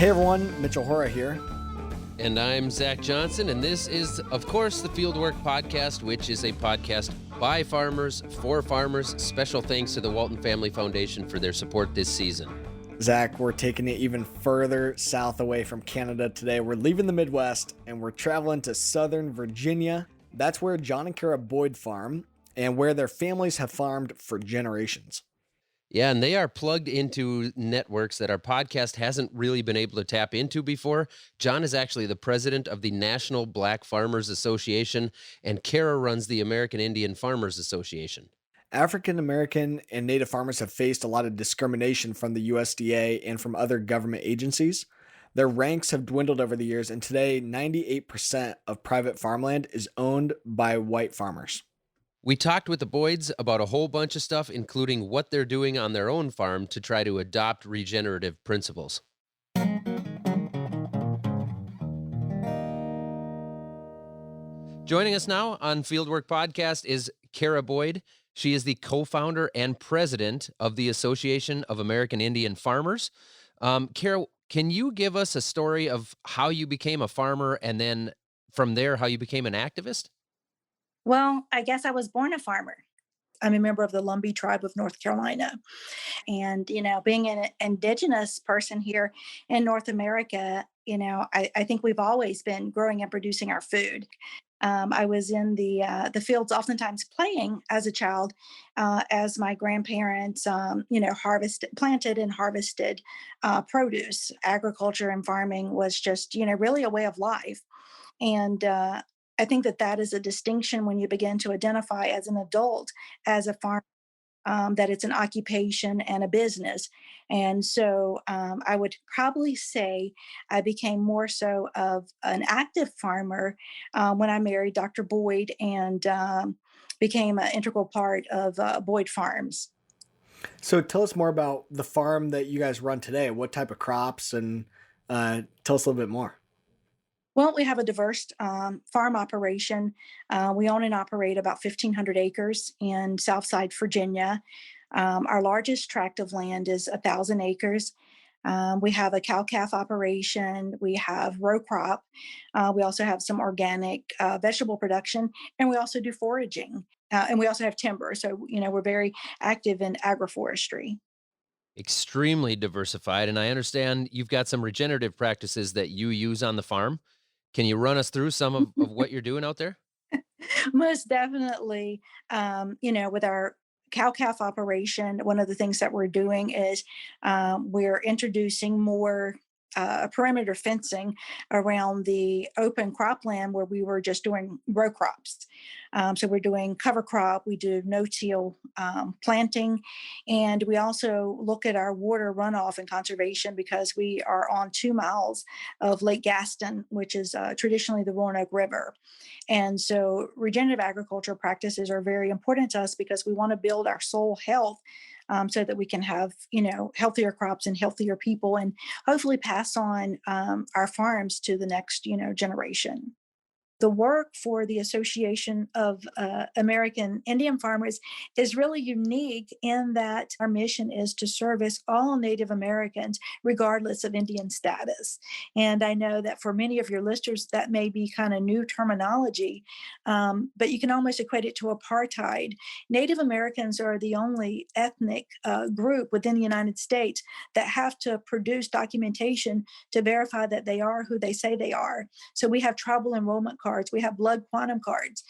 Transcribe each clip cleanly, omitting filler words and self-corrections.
Hey everyone, Mitchell Hora here. And I'm Zach Johnson, and this is, of course, the Fieldwork Podcast, which is a podcast by farmers, for farmers. Special thanks to the Walton Family Foundation for their support this season. Zach, we're taking it even further south away from Canada today. We're leaving the Midwest and we're traveling to Southern Virginia. That's where John and Kara Boyd farm and where their families have farmed for generations. Yeah, and they are plugged into networks that our podcast hasn't really been able to tap into before. John is actually the president of the National Black Farmers Association, and Kara runs the American Indian Farmers Association. African American and Native farmers have faced a lot of discrimination from the USDA and from other government agencies. Their ranks have dwindled over the years, and today 98% of private farmland is owned by white farmers. We talked with the Boyds about a whole bunch of stuff, including what they're doing on their own farm to try to adopt regenerative principles. Joining us now on Fieldwork Podcast is Kara Boyd. She is the co-founder and president of the Association of American Indian Farmers. Kara, can you give us a story of how you became a farmer and then from there, how you became an activist? Well, I guess I was born a farmer. I'm a member of the Lumbee tribe of North Carolina. And, being an indigenous person here in North America, I think we've always been growing and producing our food. I was in the fields oftentimes playing as a child as my grandparents, planted and harvested produce. Agriculture and farming was just, really a way of life. And I think that is a distinction when you begin to identify as an adult, as a farmer, that it's an occupation and a business. And so I would probably say I became more so of an active farmer when I married Dr. Boyd and became an integral part of Boyd Farms. So tell us more about the farm that you guys run today. What type of crops, and tell us a little bit more. Well, we have a diverse farm operation. We own and operate about 1,500 acres in Southside Virginia. Our largest tract of land is 1,000 acres. We have a cow-calf operation. We have row crop. We also have some organic vegetable production, and we also do foraging. And we also have timber. So, we're very active in agroforestry. Extremely diversified. And I understand you've got some regenerative practices that you use on the farm. Can you run us through some of what you're doing out there? Most definitely. With our cow-calf operation, one of the things that we're doing is we're introducing more perimeter fencing around the open cropland where we were just doing row crops. So we're doing cover crop, we do no-till planting, and we also look at our water runoff and conservation because we are on 2 miles of Lake Gaston, which is traditionally the Roanoke River. And so regenerative agriculture practices are very important to us because we want to build our soil health so that we can have, healthier crops and healthier people and hopefully pass on our farms to the next, generation. The work for the Association of American Indian Farmers is really unique in that our mission is to service all Native Americans, regardless of Indian status. And I know that for many of your listeners, that may be kind of new terminology, but you can almost equate it to apartheid. Native Americans are the only ethnic group within the United States that have to produce documentation to verify that they are who they say they are. So we have tribal enrollment cards. We have blood quantum cards.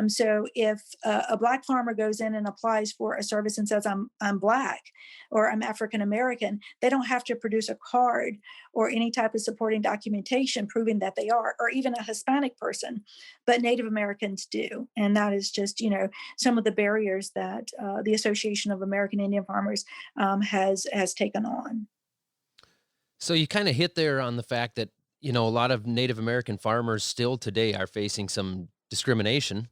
So if a Black farmer goes in and applies for a service and says, I'm Black or I'm African American, they don't have to produce a card or any type of supporting documentation proving that they are, or even a Hispanic person, but Native Americans do. And that is just, some of the barriers that the Association of American Indian Farmers has taken on. So you kind of hit there on the fact that a lot of Native American farmers still today are facing some discrimination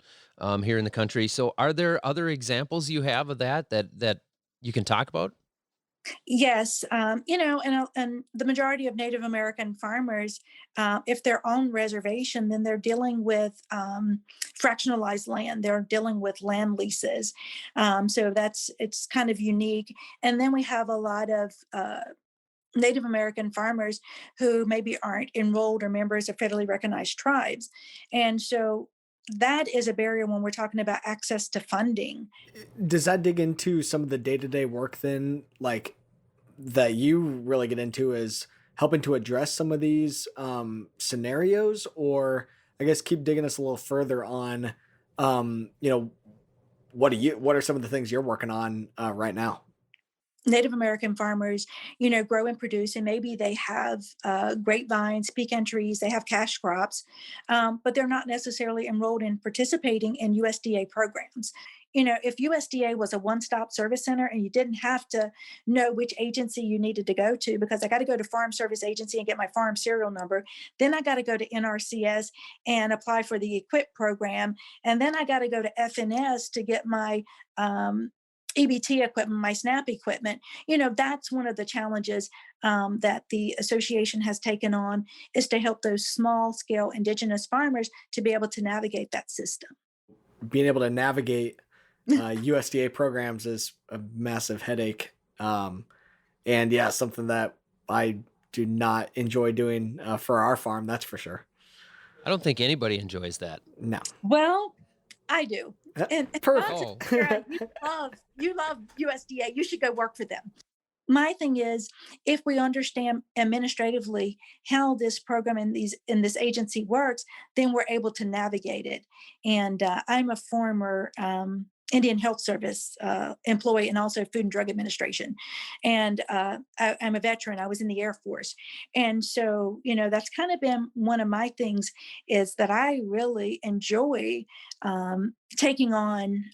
here in the country. So are there other examples you have of that you can talk about? Yes, and the majority of Native American farmers, if they're on reservation, then they're dealing with fractionalized land. They're dealing with land leases, so it's kind of unique. And then we have a lot of Native American farmers who maybe aren't enrolled or members of federally recognized tribes. And so that is a barrier when we're talking about access to funding. Does that dig into some of the day to day work then, like that you really get into is helping to address some of these scenarios, or I guess keep digging us a little further on, you know, what are some of the things you're working on right now? Native American farmers, you know, grow and produce, and maybe they have grapevines, pecan trees, they have cash crops, but they're not necessarily enrolled in participating in USDA programs. You know, if USDA was a one stop service center and you didn't have to know which agency you needed to go to, because I got to go to Farm Service Agency and get my farm serial number, then I got to go to NRCS and apply for the EQUIP program, and then I got to go to FNS to get my EBT equipment, my SNAP equipment. You know, that's one of the challenges that the association has taken on, is to help those small scale indigenous farmers to be able to navigate that system. Being able to navigate USDA programs is a massive headache. And yeah, something that I do not enjoy doing for our farm, that's for sure. I don't think anybody enjoys that. No. Well, I do. And I'll tell Perfect. Oh, you, Sarah, you love USDA. You should go work for them. My thing is, if we understand administratively how this program and these in this agency works, then we're able to navigate it. And I'm a former Indian Health Service employee, and also Food and Drug Administration. And I'm a veteran. I was in the Air Force, and so you know that's kind of been one of my things, is that I really enjoy taking on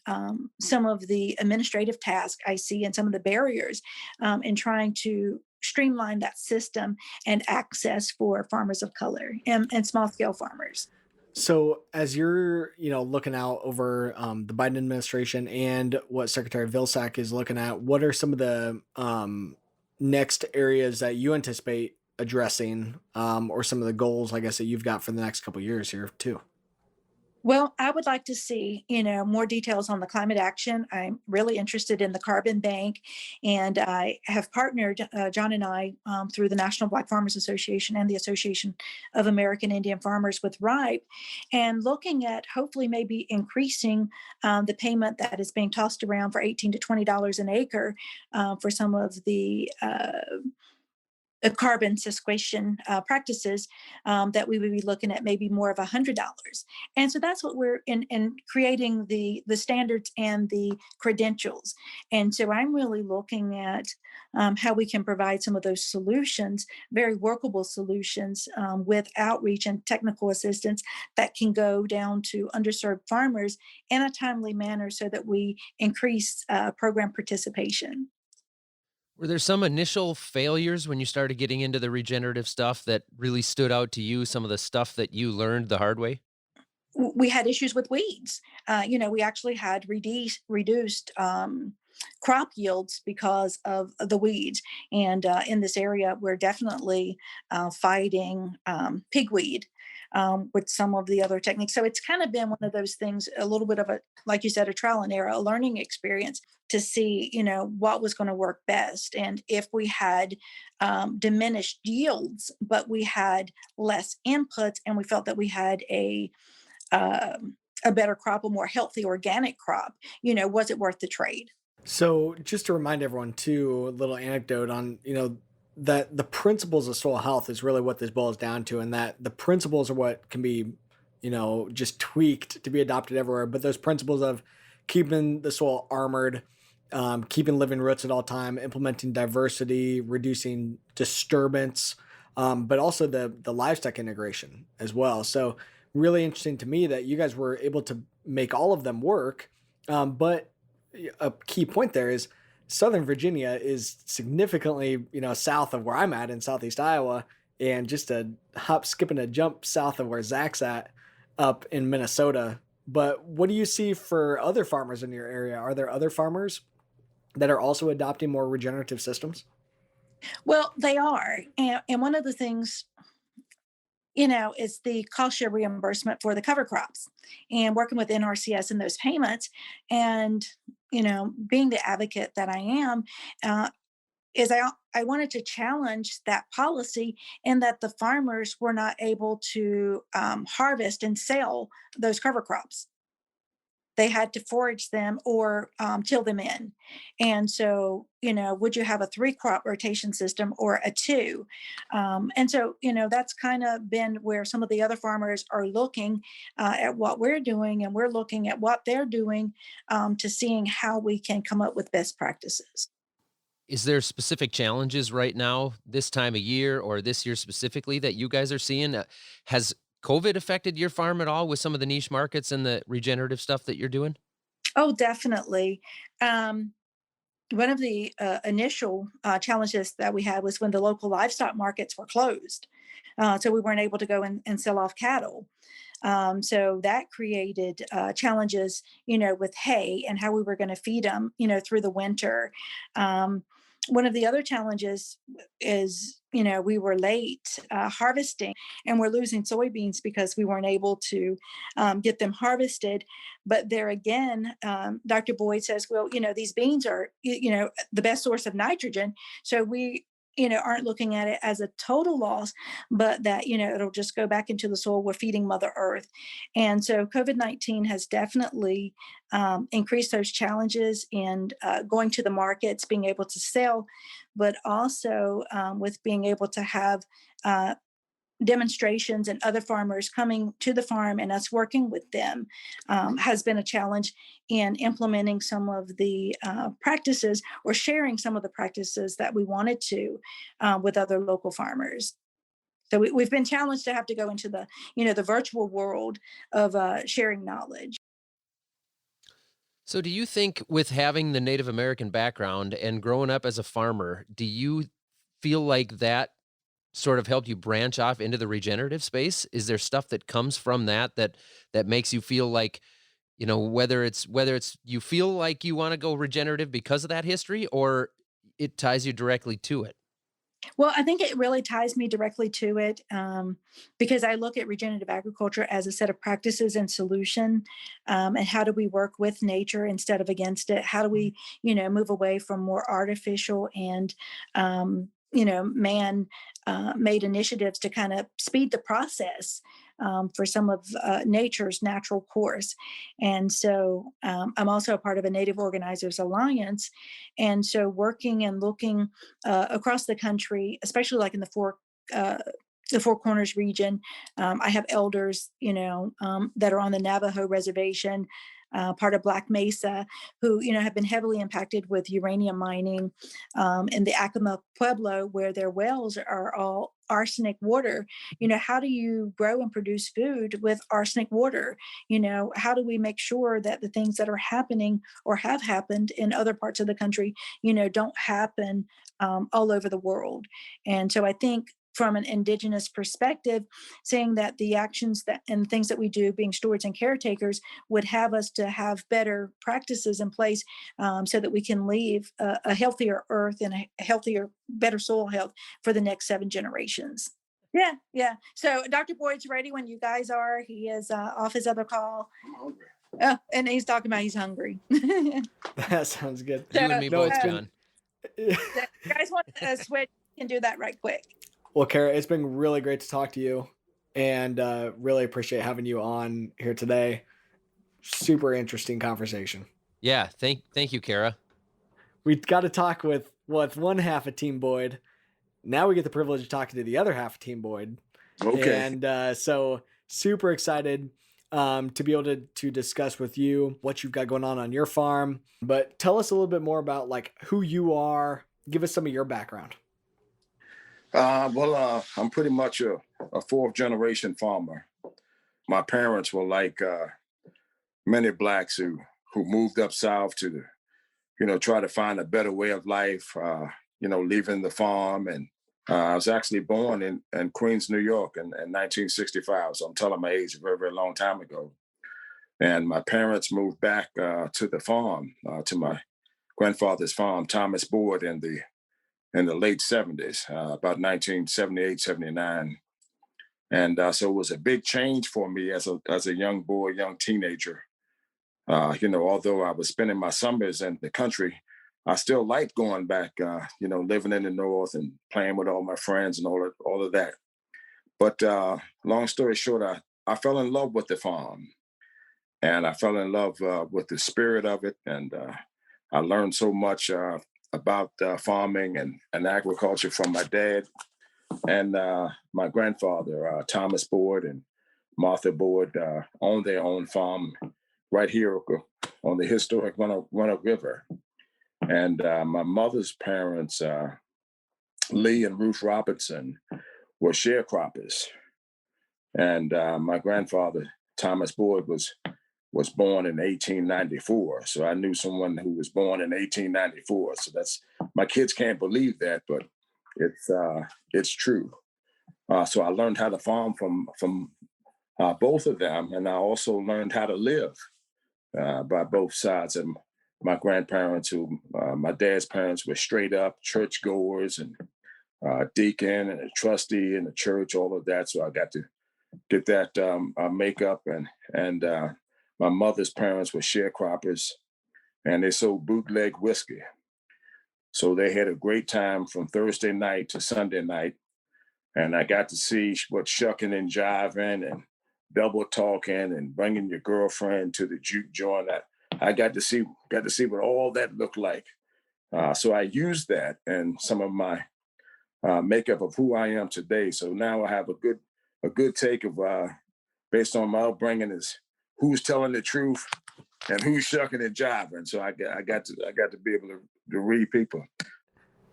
some of the administrative tasks I see and some of the barriers, and trying to streamline that system and access for farmers of color and small scale farmers. So, as you're, looking out over the Biden administration and what Secretary Vilsack is looking at, what are some of the next areas that you anticipate addressing, or some of the goals, I guess, that you've got for the next couple of years here too? Well, I would like to see, you know, more details on the climate action. I'm really interested in the carbon bank, and I have partnered, John and I, through the National Black Farmers Association and the Association of American Indian Farmers with RIPE, and looking at hopefully maybe increasing the payment that is being tossed around for $18 to $20 an acre for some of the carbon sequestration practices, that we would be looking at maybe more of $100. And so that's what we're in creating the standards and the credentials. And so I'm really looking at how we can provide some of those solutions, very workable solutions, with outreach and technical assistance that can go down to underserved farmers in a timely manner so that we increase program participation. were there some initial failures when you started getting into the regenerative stuff that really stood out to you? Some of the stuff that you learned the hard way? We had issues with weeds. You know, we actually had reduced crop yields because of the weeds. And in this area, we're definitely fighting pigweed with some of the other techniques. So it's kind of been one of those things, a little bit of a, like you said, a trial and error, a learning experience to see, you know, what was going to work best. And if we had diminished yields, but we had less inputs, and we felt that we had a better crop, a more healthy organic crop, you know, was it worth the trade? So, just to remind everyone too, a little anecdote on, that the principles of soil health is really what this boils down to, and that the principles are what can be, just tweaked to be adopted everywhere. But those principles of keeping the soil armored, keeping living roots at all time, implementing diversity, reducing disturbance, but also the livestock integration as well. So, really interesting to me that you guys were able to make all of them work. But a key point there is Southern Virginia is significantly, south of where I'm at in Southeast Iowa, and just a hop, skip, and a jump south of where Zach's at up in Minnesota. But what do you see for other farmers in your area? Are there other farmers that are also adopting more regenerative systems? Well, they are. And one of the things, you know, is the cost share reimbursement for the cover crops and working with NRCS and those payments. And, you know, being the advocate that I am, uh, is I wanted to challenge that policy in that the farmers were not able to harvest and sell those cover crops. They had to forage them or till them in. And so, would you have a three crop rotation system or a two? And so, that's kind of been where some of the other farmers are looking at what we're doing, and we're looking at what they're doing to seeing how we can come up with best practices. Is there specific challenges right now, this time of year or this year specifically, that you guys are seeing? Has COVID affected your farm at all with some of the niche markets and the regenerative stuff that you're doing? Oh, definitely. Um, One of the initial challenges that we had was when the local livestock markets were closed. So we weren't able to go and sell off cattle. So that created challenges, with hay and how we were going to feed them, through the winter. Um, One of the other challenges is, we were late harvesting, and we're losing soybeans because we weren't able to get them harvested. But there again, Dr. Boyd says, well, these beans are, the best source of nitrogen. So we, aren't looking at it as a total loss, but that, it'll just go back into the soil. We're feeding Mother Earth. And so COVID-19 has definitely increased those challenges in going to the markets, being able to sell, but also with being able to have uh, demonstrations and other farmers coming to the farm and us working with them has been a challenge in implementing some of the practices or sharing some of the practices that we wanted to with other local farmers. So we've been challenged to have to go into the virtual world of sharing knowledge. So, do you think with having the Native American background and growing up as a farmer, do you feel like that sort of helped you branch off into the regenerative space? Is there stuff that comes from that makes you feel like, whether it's you feel like you want to go regenerative because of that history, or it ties you directly to it? Well, I think it really ties me directly to it because I look at regenerative agriculture as a set of practices and solution. And how do we work with nature instead of against it? How do we, move away from more artificial and, man made initiatives to kind of speed the process for some of nature's natural course. And so I'm also a part of a Native Organizers Alliance. And so working and looking across the country, especially like in uh, the Four Corners region. I have elders, that are on the Navajo reservation, part of Black Mesa, who have been heavily impacted with uranium mining in the Acoma Pueblo, where their wells are all arsenic water. How do you grow and produce food with arsenic water? How do we make sure that the things that are happening or have happened in other parts of the country, don't happen all over the world? And so I think from an indigenous perspective, saying that the actions that and things that we do being stewards and caretakers would have us to have better practices in place so that we can leave a healthier earth and a healthier, better soil health for the next 7 generations. Yeah, yeah. So Dr. Boyd's ready when you guys are. He is off his other call. And he's talking about he's hungry. That sounds good. So, You and me No, both, it's been John. so if you guys want to switch, you can do that right quick. well, Kara, it's been really great to talk to you, and really appreciate having you on here today. Super interesting conversation. Yeah, thank you, Kara. We got to talk with one half of Team Boyd. Now we get the privilege of talking to the other half of Team Boyd. Okay. And so super excited to be able to discuss with you what you've got going on your farm. But tell us a little bit more about like who you are. Give us some of your background. I'm pretty much a fourth generation farmer. My parents were like many blacks who moved up south to, try to find a better way of life, leaving the farm. And I was actually born in Queens, New York in 1965. So I'm telling my age a very, very long time ago. And my parents moved back to the farm, to my grandfather's farm, Thomas Boyd, in the late 70s, about 1978, 79. And so it was a big change for me as a young boy, young teenager. Although I was spending my summers in the country, I still like going back, living in the North and playing with all my friends and all of that. But long story short, I fell in love with the farm, and I fell in love with the spirit of it. And I learned so much about farming and agriculture from my dad and my grandfather, Thomas Boyd and Martha Boyd, owned their own farm right here on the historic Roanoke River. And my mother's parents, Lee and Ruth Robertson, were sharecroppers. And my grandfather, Thomas Boyd, was born in 1894. So I knew someone who was born in 1894. So that's, my kids can't believe that, but it's true. So I learned how to farm from both of them, and I also learned how to live by both sides. And my grandparents, who my dad's parents, were straight up churchgoers and deacon and a trustee in the church, all of that. So I got to get that makeup, and my mother's parents were sharecroppers, and they sold bootleg whiskey. So they had a great time from Thursday night to Sunday night, and I got to see what shucking and jiving and double talking and bringing your girlfriend to the juke joint. I got to see what all that looked like. So I used that in some of my makeup of who I am today. So now I have a good take of based on my upbringing is who's telling the truth and who's shucking and jiving. So I got to be able to read people.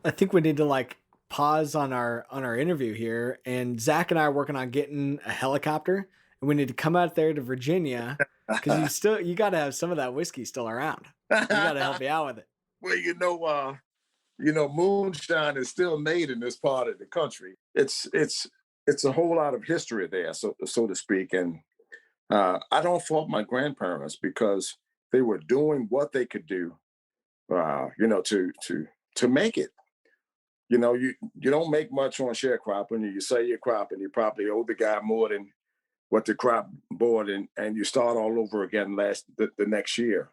I think we need to like pause on our interview here, and Zach and I are working on getting a helicopter, and we need to come out there to Virginia because you got to have some of that whiskey still around. We got to help you out with it. Well, moonshine is still made in this part of the country. It's a whole lot of history there, so to speak. And I don't fault my grandparents because they were doing what they could do, to make it. You don't make much on sharecropping. You sell your crop, and you probably owe the guy more than what the crop bought, and you start all over again the next year.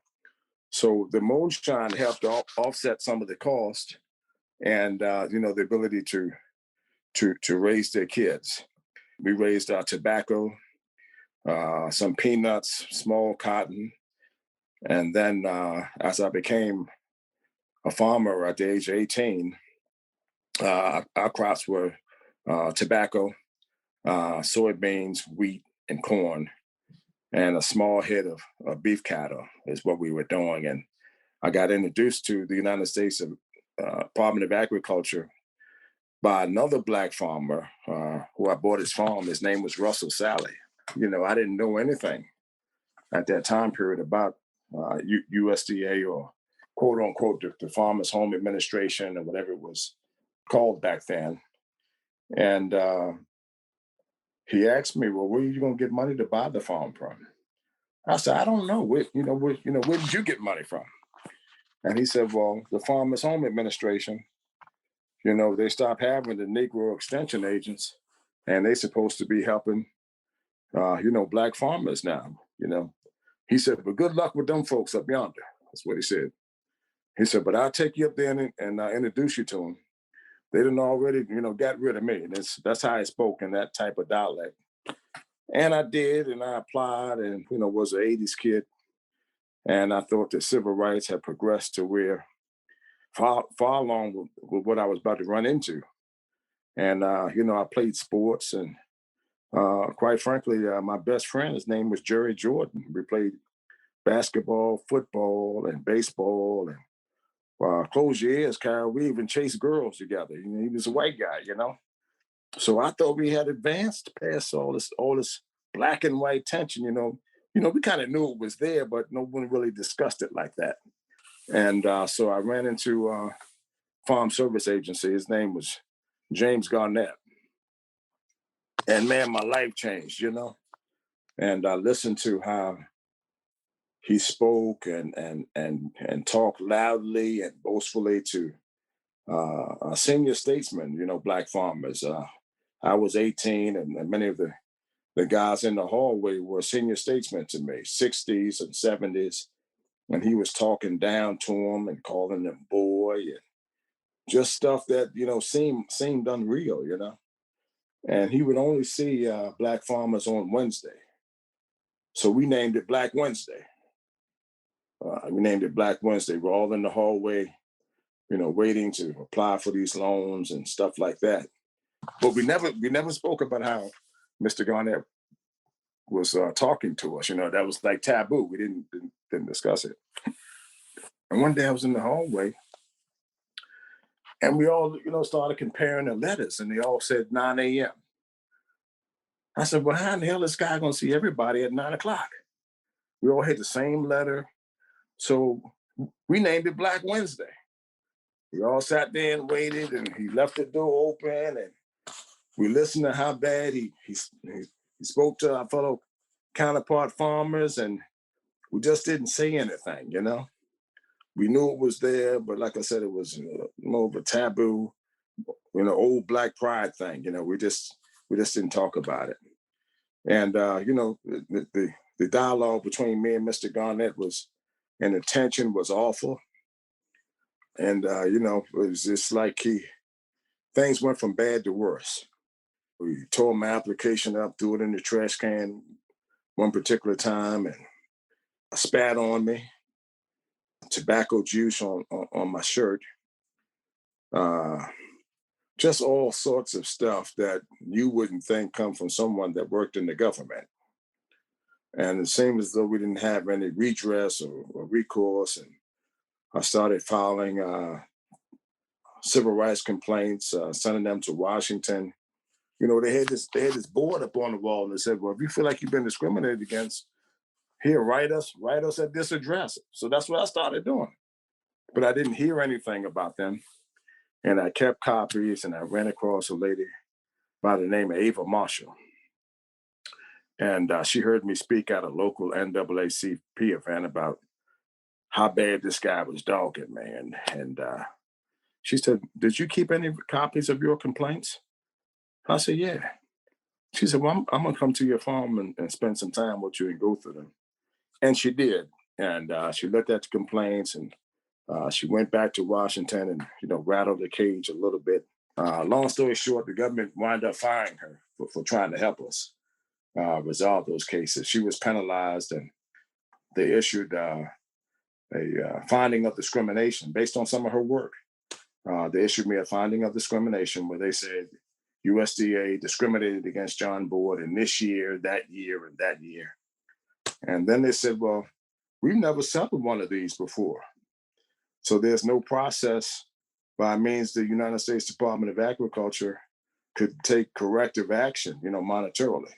So the moonshine helped offset some of the cost, and the ability to raise their kids. We raised tobacco, some peanuts, small cotton, and then as I became a farmer at the age of 18, our crops were tobacco, soybeans, wheat, and corn, and a small head of beef cattle is what we were doing. And I got introduced to the United States Department of Agriculture by another black farmer who I bought his farm. His name was Russell Sally. I didn't know anything at that time period about USDA or quote unquote the Farmers Home Administration or whatever it was called back then. And he asked me, "Well, where are you going to get money to buy the farm from?" I said, "I don't know. Where did you get money from?" And he said, "Well, the Farmers Home Administration, they stopped having the Negro extension agents, and they're supposed to be helping, black farmers now. He said, but good luck with them folks up yonder." That's what he said. He said, "But I'll take you up there and introduce you to them. They done already, got rid of me." And that's how I spoke in that type of dialect. And I did, and I applied, and was an '80s kid, and I thought that civil rights had progressed to where far along with what I was about to run into. And I played sports, and quite frankly, my best friend, his name was Jerry Jordan. We played basketball, football, and baseball, and close your ears, Carol. We even chased girls together. He was a white guy. So I thought we had advanced past all this black and white tension. We kind of knew it was there, but no one really discussed it like that. And so I ran into Farm Service Agency. His name was James Garnett, and man, my life changed. And I listened to how he spoke and talked loudly and boastfully to senior statesmen, black farmers. I was 18, and many of the guys in the hallway were senior statesmen to me, 60s and 70s. and he was talking down to them and calling them boy and just stuff that seemed unreal, And he would only see black farmers on Wednesday, so we named it Black Wednesday. We named it Black Wednesday. We're all in the hallway, waiting to apply for these loans and stuff like that. But we never spoke about how Mr. Garnett was talking to us. That was like taboo. We didn't discuss it. And one day I was in the hallway, and we all started comparing the letters, and they all said 9 a.m. I said, well, how in the hell is this guy going to see everybody at 9 o'clock? We all had the same letter, so we named it Black Wednesday. We all sat there and waited, and he left the door open, and we listened to how bad he spoke to our fellow counterpart farmers, and we just didn't say anything. We knew it was there, but like I said, it was more of a taboo, old black pride thing. We just didn't talk about it. And the dialogue between me and Mr. Garnett and the tension was awful. And it was just like things went from bad to worse. We tore my application up, threw it in the trash can one particular time, and spat on me, tobacco juice on my shirt, just all sorts of stuff that you wouldn't think come from someone that worked in the government. And it seemed as though we didn't have any redress or recourse. And I started filing civil rights complaints, sending them to Washington. They had this board up on the wall, and they said, well, if you feel like you've been discriminated against, here, write us at this address. So that's what I started doing. But I didn't hear anything about them. And I kept copies, and I ran across a lady by the name of Ava Marshall. And she heard me speak at a local NAACP event about how bad this guy was dogging me. And she said, did you keep any copies of your complaints? I said, yeah. She said, well, I'm going to come to your farm and spend some time with you and go through them. And she did. And she looked at the complaints, and she went back to Washington and, rattled the cage a little bit. Long story short, the government wound up firing her for trying to help us resolve those cases. She was penalized, and they issued a finding of discrimination based on some of her work. They issued me a finding of discrimination where they said USDA discriminated against John Boyd in this year, that year, and that year. And then they said, well, we've never settled one of these before. So there's no process by means the United States Department of Agriculture could take corrective action, monetarily.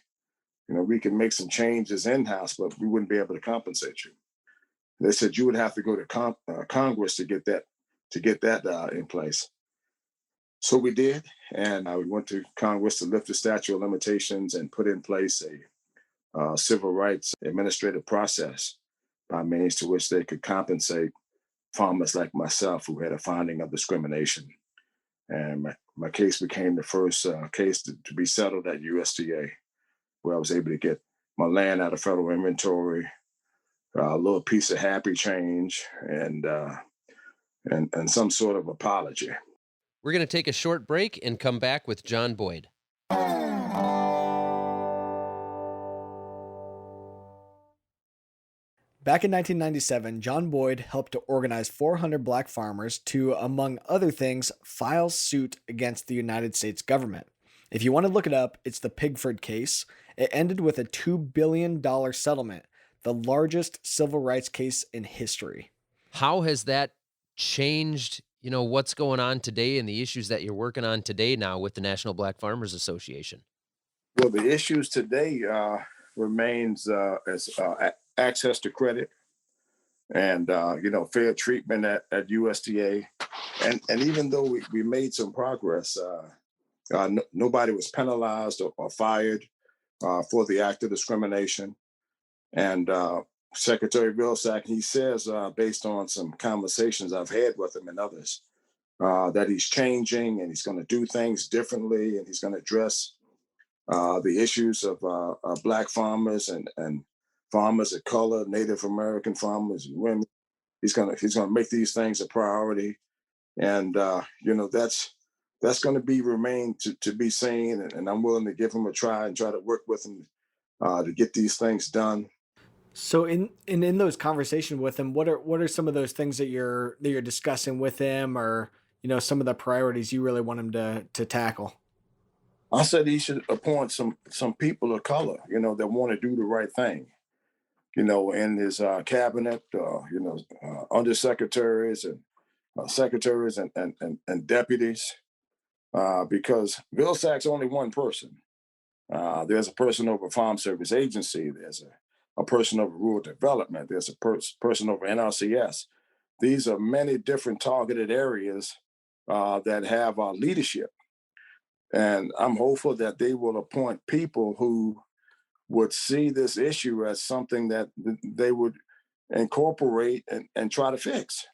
We can make some changes in-house, but we wouldn't be able to compensate you. They said you would have to go to Congress to get that in place. So we did, and we went to Congress to lift the statute of limitations and put in place a civil rights administrative process by means to which they could compensate farmers like myself who had a finding of discrimination. And my case became the first case to be settled at USDA, where I was able to get my land out of federal inventory, a little piece of happy change, and some sort of apology. We're going to take a short break and come back with John Boyd. Back in 1997, John Boyd helped to organize 400 black farmers to, among other things, file suit against the United States government. If you want to look it up, it's the Pigford case. It ended with a $2 billion settlement, the largest civil rights case in history. How has that changed, what's going on today and the issues that you're working on today now with the National Black Farmers Association? Well, the issues today remains as access to credit and fair treatment at USDA, and even though we made some progress, nobody was penalized or fired for the act of discrimination. And Secretary Vilsack, he says, based on some conversations I've had with him and others, that he's changing and he's going to do things differently, and he's going to address the issues of black farmers and farmers of color, Native American farmers and women. he's gonna make these things a priority, and that's going to be remain to be seen. And I'm willing to give him a try and try to work with him to get these things done. So in those conversations with him, what are some of those things that you're discussing with him, or some of the priorities you really want him to tackle? I said he should appoint some people of color, that want to do the right thing, in his cabinet, undersecretaries and secretaries and deputies, because Vilsack's only one person. There's a person over Farm Service Agency. There's a person over Rural Development. There's a person over NRCS. These are many different targeted areas that have leadership. And I'm hopeful that they will appoint people who would see this issue as something that they would incorporate and try to fix.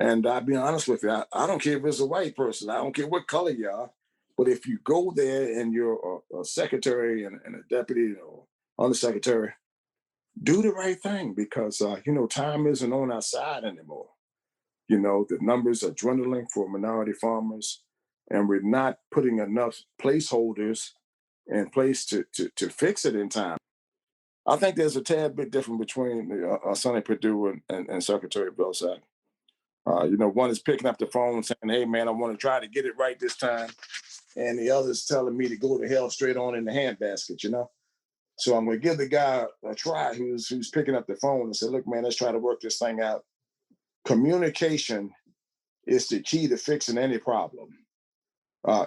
And I'll be honest with you, I don't care if it's a white person, I don't care what color you are, but if you go there and you're a secretary and a deputy or undersecretary, do the right thing, because time isn't on our side anymore. The numbers are dwindling for minority farmers, and we're not putting enough placeholders in place to fix it in time. I think there's a tad bit different between Sonny Perdue and Secretary Vilsack. One is picking up the phone and saying, "Hey, man, I want to try to get it right this time," and the other is telling me to go to hell straight on in the handbasket. So I'm going to give the guy a try who's picking up the phone and say, "Look, man, let's try to work this thing out." Communication is the key to fixing any problem.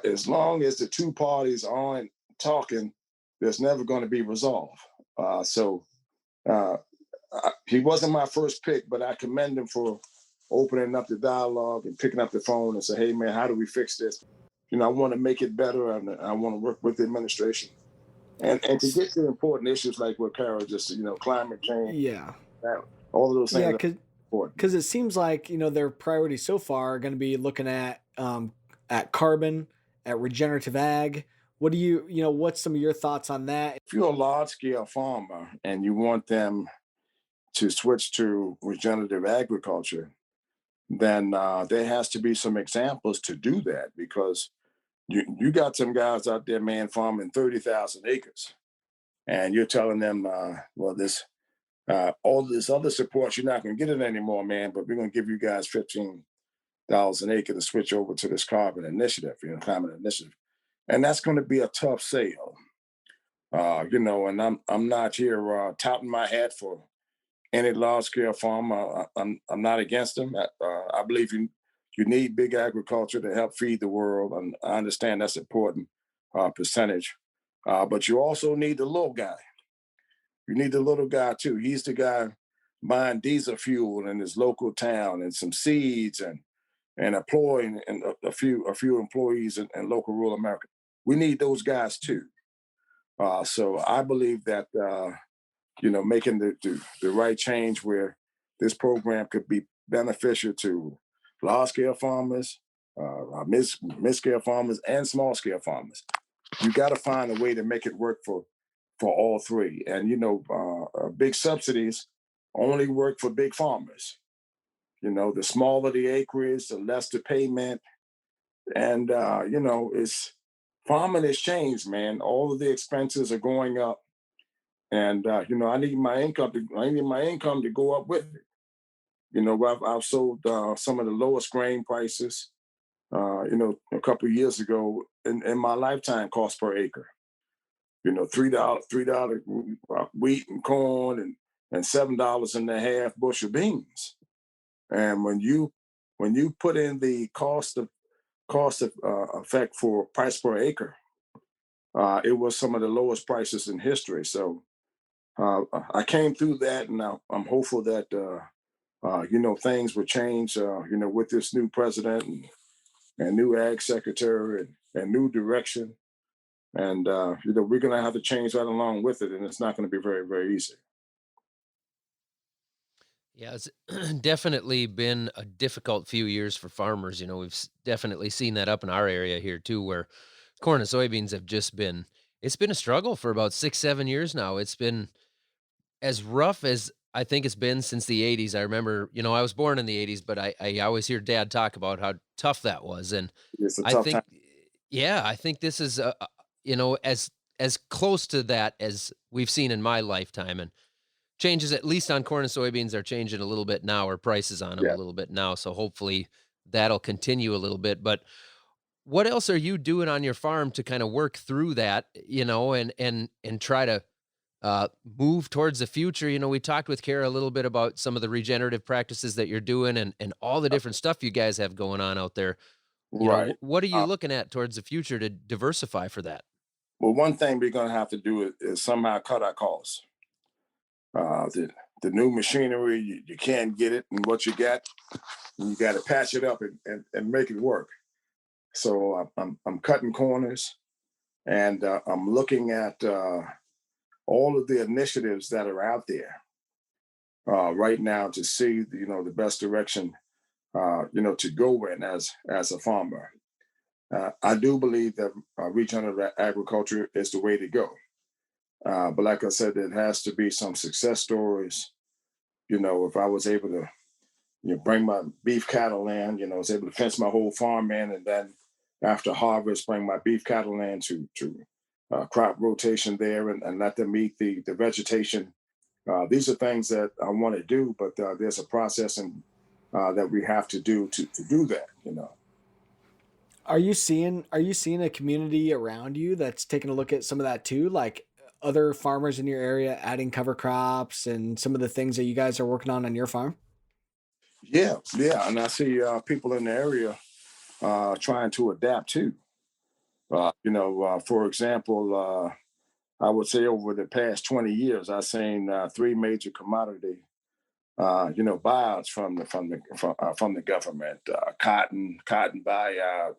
As long as the two parties aren't talking, there's never going to be resolve. So he wasn't my first pick, but I commend him for opening up the dialogue and picking up the phone and say, "Hey, man, how do we fix this? I want to make it better, and I want to work with the administration and to get to important issues like what Carol just, climate change, Yeah. that, all of those Yeah, things are because important." it seems like their priorities so far are going to be looking at carbon, at regenerative ag. What do what's some of your thoughts on that? If you're a large scale farmer and you want them to switch to regenerative agriculture, then there has to be some examples to do that, because you got some guys out there, man, farming 30,000 acres, and you're telling them, well, this all this other support, you're not going to get it anymore, man, but we're going to give you guys $15 an acre to switch over to this carbon initiative, climate initiative, and that's going to be a tough sale. And I'm not here touting my hat for any large scale farmer. I'm not against them. I believe you need big agriculture to help feed the world, and I understand that's important percentage. But you also need the little guy. You need the little guy too. He's the guy buying diesel fuel in his local town and some seeds and employing and a few employees in local rural America. We need those guys too. So I believe that making the right change where this program could be beneficial to large scale farmers, mid scale farmers, and small scale farmers. You got to find a way to make it work for all three. And big subsidies only work for big farmers. The smaller the acreage, the less the payment, and it's farming has changed, man. All of the expenses are going up, and I need my income to go up with it. I've sold some of the lowest grain prices, a couple of years ago in my lifetime, cost per acre. $3 wheat and corn and $7 and a half bushel beans. And when you put in the cost of effect for price per acre, it was some of the lowest prices in history. So I came through that, and I'm hopeful that things will change. With this new president and new ag secretary and new direction, and we're going to have to change right along with it, and it's not going to be very, very easy. Yeah, it's definitely been a difficult few years for farmers. We've definitely seen that up in our area here too, where corn and soybeans have just been, it's been a struggle for about 6, 7 years now. It's been as rough as I think it's been since the '80s. I remember, I was born in the '80s, but I always hear Dad talk about how tough that was, and It's a I tough think, time. yeah, I think this is, as close to that as we've seen in my lifetime, and changes, at least on corn and soybeans, are changing a little bit now, or prices on them a Yeah. little bit now, so hopefully that'll continue a little bit. But what else are you doing on your farm to kinda work through that, and try to move towards the future? We talked with Kara a little bit about some of the regenerative practices that you're doing, and all the different stuff you guys have going on out there. Right. What are you Uh, looking at towards the future to diversify for that? well, one thing we're going to have to do is somehow cut our costs. The new machinery, you can't get it, and what you got, you got to patch it up and make it work. So I'm cutting corners, and I'm looking at all of the initiatives that are out there right now to see the best direction to go in as a farmer. I do believe that regenerative agriculture is the way to go. But like I said, it has to be some success stories. If I was able to bring my beef cattle in, was able to fence my whole farm in, and then after harvest, bring my beef cattle in to crop rotation there, and let them eat the vegetation. These are things that I want to do, but there's a process that we have to do to do that. Are you seeing a community around you that's taking a look at some of that too? Like other farmers in your area adding cover crops and some of the things that you guys are working on your farm? Yeah, yeah, and I see people in the area trying to adapt too. For example, I would say over the past 20 years, I've seen three major commodity, buyouts from the government: cotton buyout,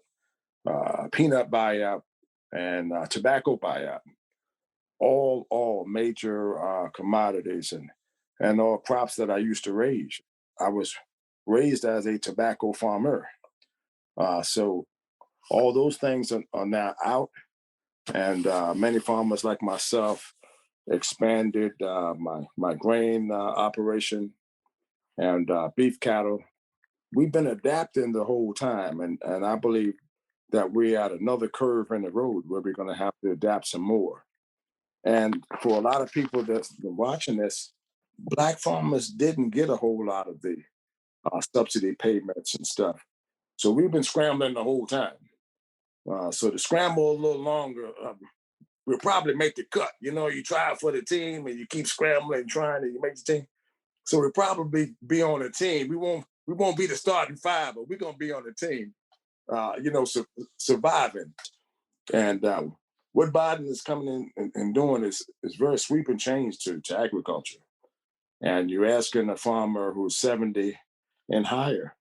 peanut buyout, and tobacco buyout. All major commodities and all crops that I used to raise. I was raised as a tobacco farmer, so all those things are now out, and many farmers like myself expanded my grain operation and beef cattle. We've been adapting the whole time, and I believe that we're at another curve in the road where we're going to have to adapt some more. And for a lot of people that's been watching this, black farmers didn't get a whole lot of the subsidy payments and stuff. So we've been scrambling the whole time. So to scramble a little longer, we'll probably make the cut. You try for the team and you keep scrambling, trying to make the team. So we'll probably be on the team. We won't be the starting five, but we're gonna be on the team. Surviving. And what Biden is coming in and doing is very sweeping change to agriculture. And you're asking a farmer who's 70 and higher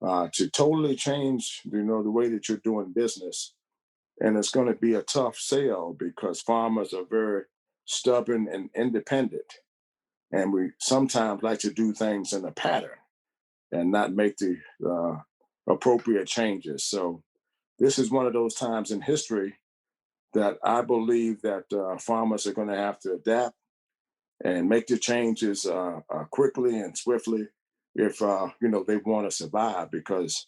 to totally change, the way that you're doing business. And it's going to be a tough sale because farmers are very stubborn and independent. And we sometimes like to do things in a pattern and not make the appropriate changes. So this is one of those times in history that I believe that farmers are going to have to adapt and make the changes quickly and swiftly if they want to survive, because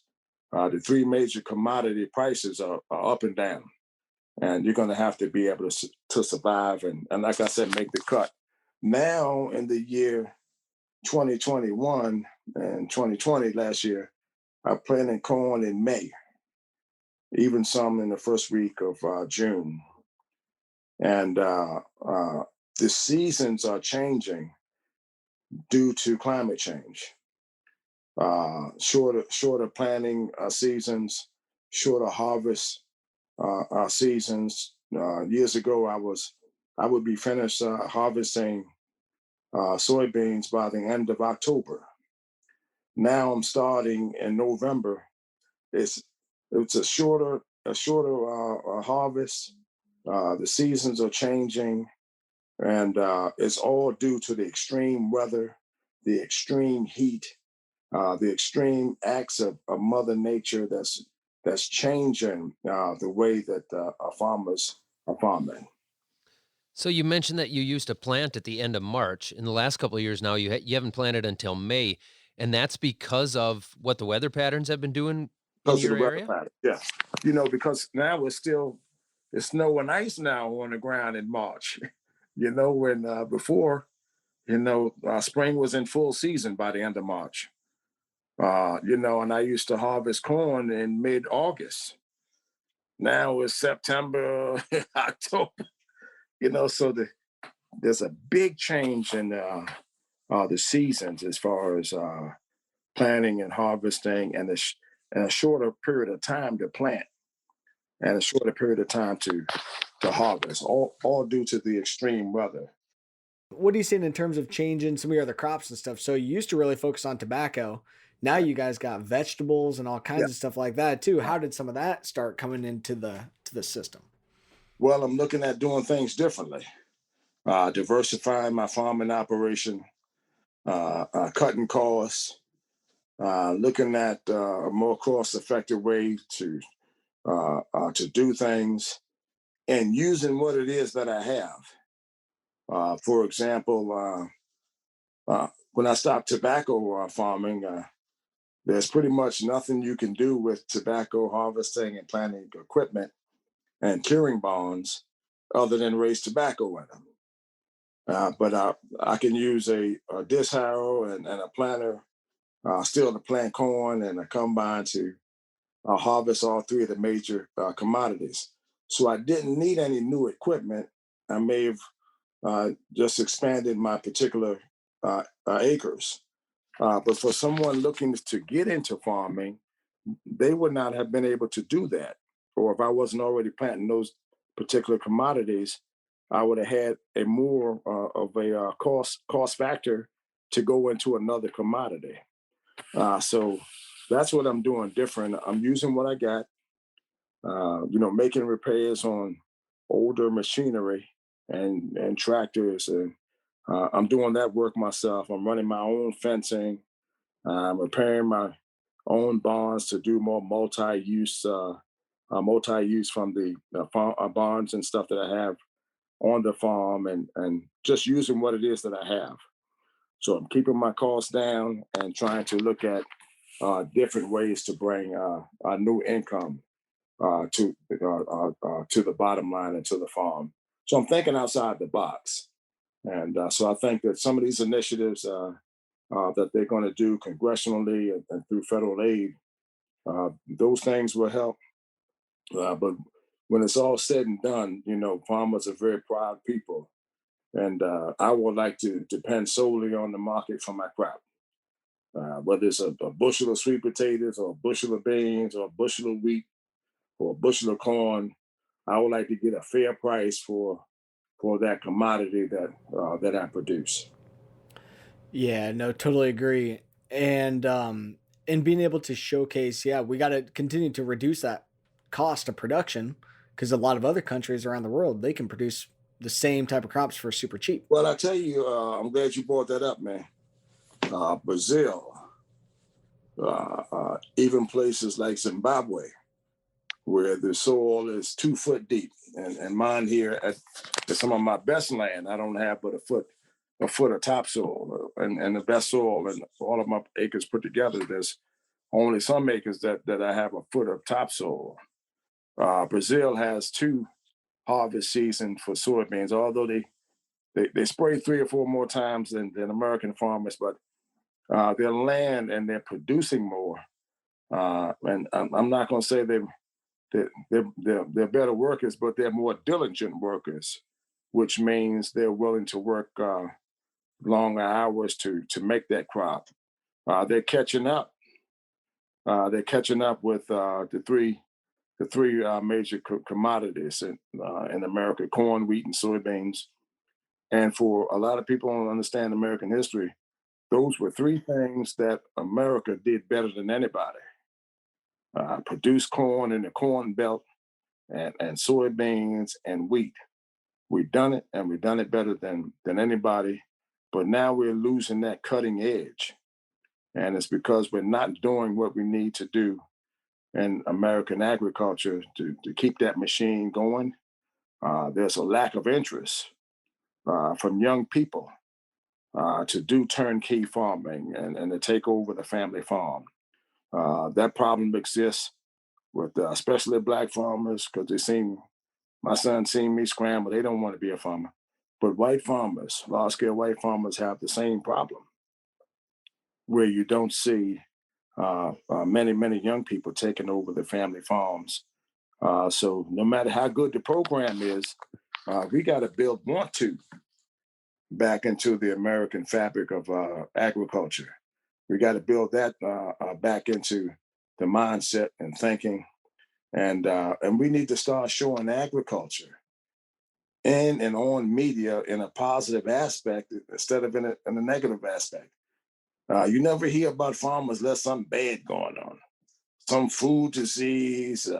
the three major commodity prices are up and down, and you're going to have to be able to survive and like I said, make the cut. Now in the year 2021 and 2020 last year, I planted corn in May, even some in the first week of June. And the seasons are changing due to climate change. Shorter planting seasons, shorter harvest seasons. Years ago, I would be finished harvesting soybeans by the end of October. Now I'm starting in November. It's it's a shorter harvest. The seasons are changing, and it's all due to the extreme weather, the extreme heat, the extreme acts of Mother Nature that's changing the way that our farmers are farming. So you mentioned that you used to plant at the end of March. In the last couple of years now, you haven't planted until May, and that's because of what the weather patterns have been doing in Because of the your weather area? pattern. Yeah. Because now it's snow and ice now on the ground in March. When before, spring was in full season by the end of March. And I used to harvest corn in mid-August. Now it's September, October, so there's a big change in the seasons as far as planting and harvesting, and a shorter period of time to plant and a shorter period of time to harvest, all due to the extreme weather. What are you seeing in terms of changing some of your other crops and stuff? So you used to really focus on tobacco. Now you guys got vegetables and all Yeah. kinds of stuff like that too. How did some of that start coming into the system? Well, I'm looking at doing things differently, diversifying my farming operation, cutting costs, looking at a more cost-effective way to do things, and using what it is that I have. For example, when I stopped tobacco farming, there's pretty much nothing you can do with tobacco harvesting and planting equipment and curing bonds other than raise tobacco in them. But I can use a disc harrow and a planter, still to plant corn, and a combine to harvest all three of the major commodities. So I didn't need any new equipment. I may have just expanded my particular acres. But for someone looking to get into farming, they would not have been able to do that. Or if I wasn't already planting those particular commodities, I would have had a more of a cost factor to go into another commodity. So that's what I'm doing different. I'm using what I got, making repairs on older machinery and tractors, and I'm doing that work myself. I'm running my own fencing. I'm repairing my own barns to do more multi-use from the barns and stuff that I have on the farm, and just using what it is that I have. So I'm keeping my costs down and trying to look at different ways to bring a new income to the bottom line and to the farm. So I'm thinking outside the box, and so I think that some of these initiatives that they're going to do congressionally and through federal aid, those things will help. But when it's all said and done, farmers are very proud people, and I would like to depend solely on the market for my crop. Whether it's a bushel of sweet potatoes or a bushel of beans or a bushel of wheat or a bushel of corn, I would like to get a fair price for that commodity that I produce. Yeah, no, totally agree. And being able to showcase, yeah, we got to continue to reduce that cost of production because a lot of other countries around the world, they can produce the same type of crops for super cheap. Well, I tell you, I'm glad you brought that up, man. Brazil, even places like Zimbabwe, where the soil is 2 foot deep, and mine here at some of my best land, I don't have but a foot of topsoil, and the best soil, and all of my acres put together, there's only some acres that I have a foot of topsoil. Brazil has two harvest seasons for soybeans, although they spray 3 or 4 more times than American farmers, but their land and they're producing more. And I'm not going to say they're better workers, but they're more diligent workers, which means they're willing to work longer hours to make that crop. They're catching up. They're catching up with the three major commodities in America: corn, wheat, and soybeans. And for a lot of people who don't understand American history, those were three things that America did better than anybody. Produce corn in the corn belt and soybeans and wheat. We've done it, and we've done it better than anybody. But now we're losing that cutting edge. And it's because we're not doing what we need to do in American agriculture to keep that machine going. There's a lack of interest. from young people to do turnkey farming and to take over the family farm. That problem exists with especially black farmers because my son seen me scramble. They don't want to be a farmer. But white farmers, large scale white farmers, have the same problem where you don't see many young people taking over the family farms. So no matter how good the program is, we got to build want to back into the American fabric of agriculture. We got to build that back into the mindset and thinking, and we need to start showing agriculture in and on media in a positive aspect instead of in a negative aspect. You never hear about farmers unless something bad going on, some food disease,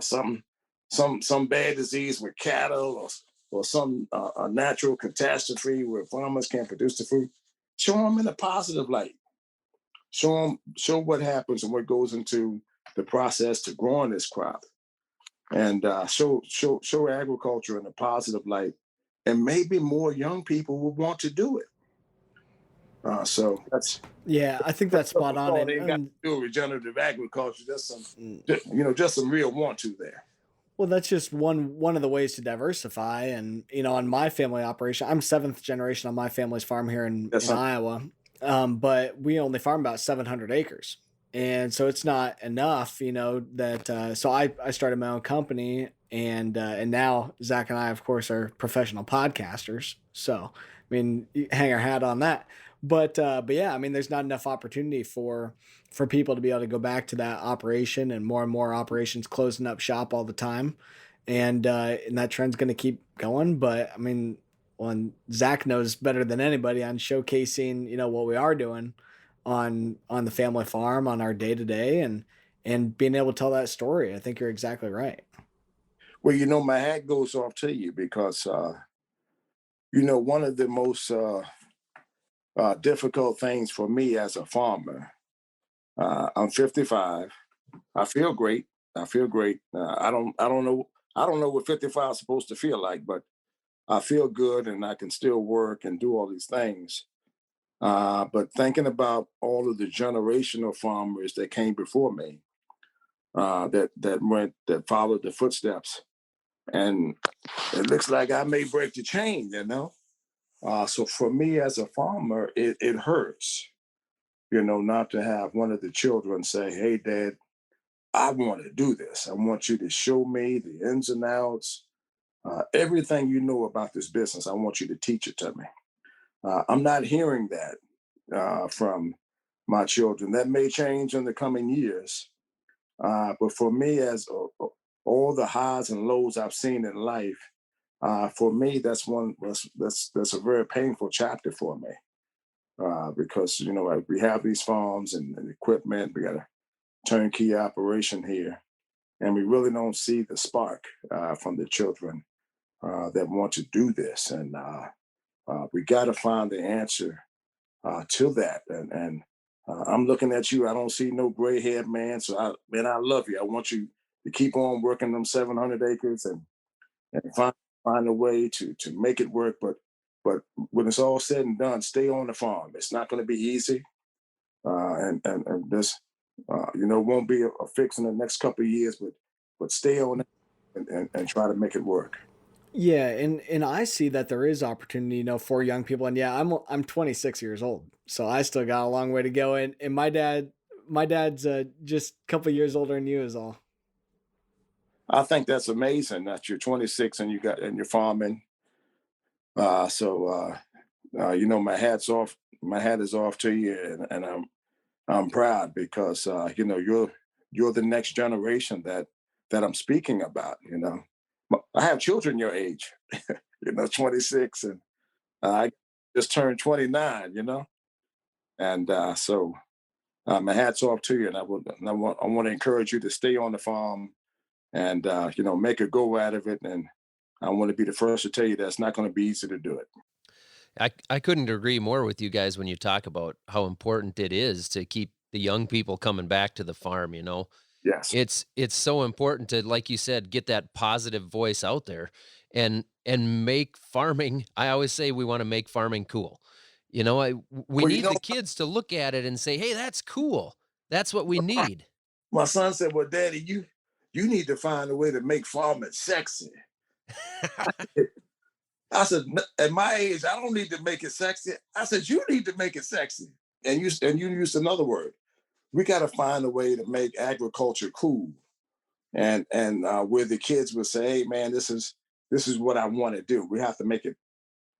some bad disease with cattle, or some a natural catastrophe where farmers can't produce the food. Show them in a positive light. Show what happens and what goes into the process to growing this crop, and show agriculture in a positive light, and maybe more young people will want to do it. So that's Yeah, I think that's spot on. they ain't got to do regenerative agriculture. Just some real want to there. Well, that's just one of the ways to diversify. And on my family operation, I'm seventh generation on my family's farm here in Iowa, but we only farm about 700 acres, and so it's not enough. That so I started my own company, and now Zach and I, of course, are professional podcasters. So you hang our hat on that. But yeah, there's not enough opportunity for people to be able to go back to that operation, and more operations closing up shop all the time, and that trend's going to keep going. But when Zach knows better than anybody on showcasing what we are doing on the family farm, on our day to day, and being able to tell that story. I think you're exactly right. Well, my hat goes off to you because one of the most difficult things for me as a farmer. I'm 55. I feel great. I feel great. I don't know what 55 is supposed to feel like, but I feel good and I can still work and do all these things. But thinking about all of the generational farmers that came before me, that followed the footsteps, and it looks like I may break the chain. So for me as a farmer, it hurts, not to have one of the children say, "Hey, Dad, I want to do this. I want you to show me the ins and outs, everything you know about this business. I want you to teach it to me." I'm not hearing that from my children. That may change in the coming years. But for me, as all the highs and lows I've seen in life, for me, that's a very painful chapter for me because we have these farms and equipment. We got a turnkey operation here, and we really don't see the spark from the children that want to do this. And we got to find the answer to that. And I'm looking at you. I don't see no gray haired man. So I love you. I want you to keep on working them 700 acres and find a way to make it work. But when it's all said and done, stay on the farm. It's not going to be easy, and this won't be a fix in the next couple of years. But stay on it and try to make it work. Yeah, and I see that there is opportunity, for young people. And yeah, I'm 26 years old, so I still got a long way to go. And my dad's just a couple years older than you is all. I think that's amazing that you're 26 and you're farming. So my hat's off. My hat is off to you, and I'm proud because you're the next generation that I'm speaking about. I have children your age, 26, and I just turned 29. And so my hat's off to you, and I want to encourage you to stay on the farm and make a go out of it. And I want to be the first to tell you that it's not going to be easy to do it. I couldn't agree more with you guys when you talk about how important it is to keep the young people coming back to the farm. Yes. It's so important to, like you said, get that positive voice out there and make farming. I always say we want to make farming cool. You know, we Well, you need know, the kids to look at it and say, "Hey, that's cool. That's what we need." my son said, "Well, Daddy, you need to find a way to make farming sexy." I said, "At my age, I don't need to make it sexy." I said, "You need to make it sexy." And you used another word. We got to find a way to make agriculture cool, and where the kids would say, "Hey, man, this is what I want to do." We have to make it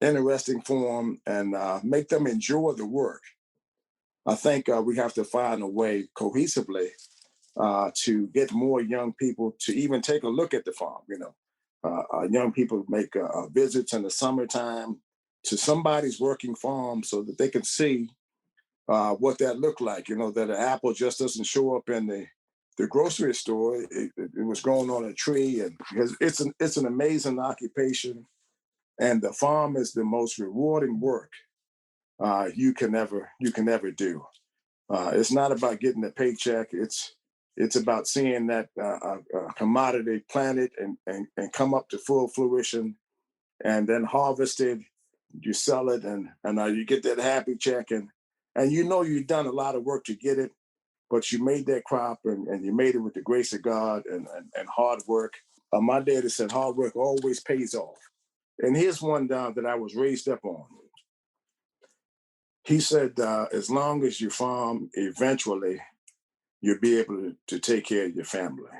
interesting for them and make them enjoy the work. I think we have to find a way cohesively to get more young people to even take a look at the farm. Young people make visits in the summertime to somebody's working farm so that they can see what that looked like. That an apple just doesn't show up in the grocery store. It was grown on a tree, and because it's an amazing occupation, and the farm is the most rewarding work you can ever do. It's not about getting a paycheck. It's about seeing that commodity planted and come up to full fruition, and then harvested. You sell it, and you get that happy check, and you've done a lot of work to get it, but you made that crop, and you made it with the grace of God and hard work. My daddy said hard work always pays off. And here's one down that I was raised up on. He said, as long as you farm, eventually you'll be able to take care of your family.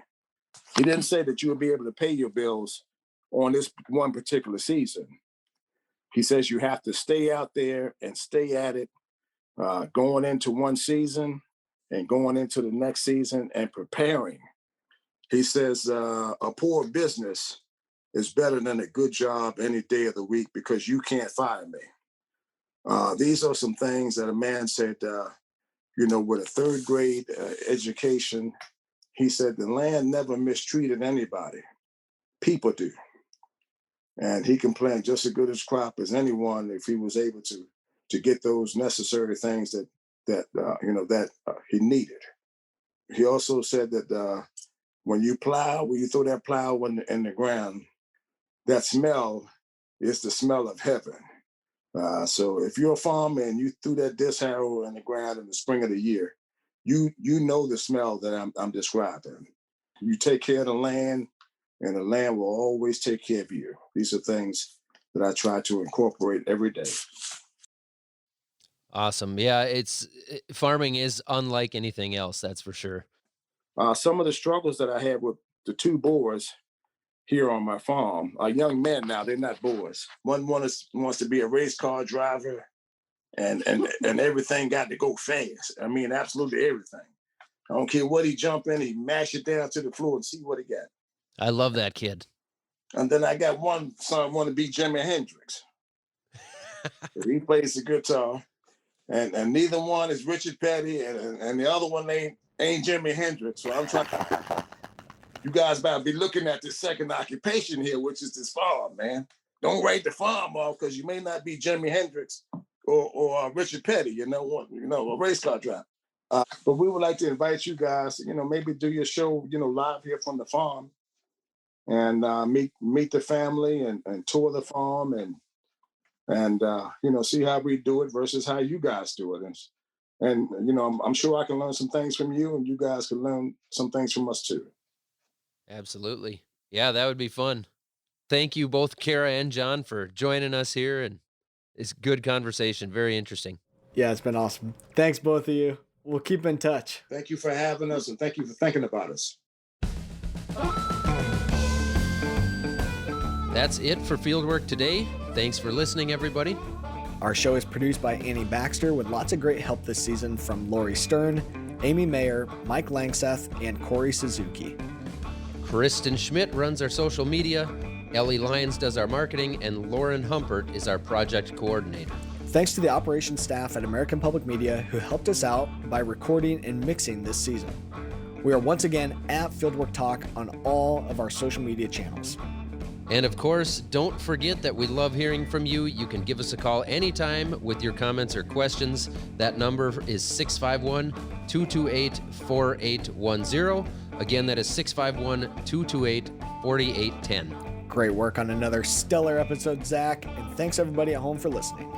He didn't say that you'll be able to pay your bills on this one particular season. He says you have to stay out there and stay at it, going into one season and going into the next season and preparing. He says a poor business is better than a good job any day of the week because you can't fire me. These are some things that a man said, with a third grade education. He said the land never mistreated anybody. People do. And he can plant just as good as crop as anyone if he was able to get those necessary things that he needed. He also said that when you throw that plow in the ground, that smell is the smell of heaven. So if you're a farmer and you threw that disc harrow in the ground in the spring of the year, you know the smell that I'm describing. You take care of the land, and the land will always take care of you. These are things that I try to incorporate every day. Awesome. Yeah, farming is unlike anything else, that's for sure. Some of the struggles that I had with the two boys here on my farm are young men now. They're not boys. One wants to be a race car driver, and everything got to go fast. I mean, absolutely everything. I don't care what he jump in, he mash it down to the floor and see what he got. I love that kid. And then I got one son want to be Jimi Hendrix. He plays the guitar, and neither one is Richard Petty, and the other one ain't Jimi Hendrix. So I'm trying. You guys better be looking at this second occupation here, which is this farm, man. Don't write the farm off because you may not be Jimi Hendrix or Richard Petty, a race car driver. But we would like to invite you guys, maybe do your show, live here from the farm, and meet the family and tour the farm and see how we do it versus how you guys do it. And I'm sure I can learn some things from you, and you guys can learn some things from us too. Absolutely. Yeah, that would be fun. Thank you both, Kara and John, for joining us here, and it's good conversation. Very interesting. Yeah, it's been awesome. Thanks, both of you. We'll keep in touch. Thank you for having us, and thank you for thinking about us. That's it for Fieldwork today. Thanks for listening, everybody. Our show is produced by Annie Baxter with lots of great help this season from Lori Stern, Amy Mayer, Mike Langseth, and Corey Suzuki. Kristen Schmidt runs our social media, Ellie Lyons does our marketing, and Lauren Humpert is our project coordinator. Thanks to the operations staff at American Public Media who helped us out by recording and mixing this season. We are once again at Fieldwork Talk on all of our social media channels. And of course, don't forget that we love hearing from you. You can give us a call anytime with your comments or questions. That number is 651-228-4810. Again, that is 651-228-4810. Great work on another stellar episode, Zach, and thanks everybody at home for listening.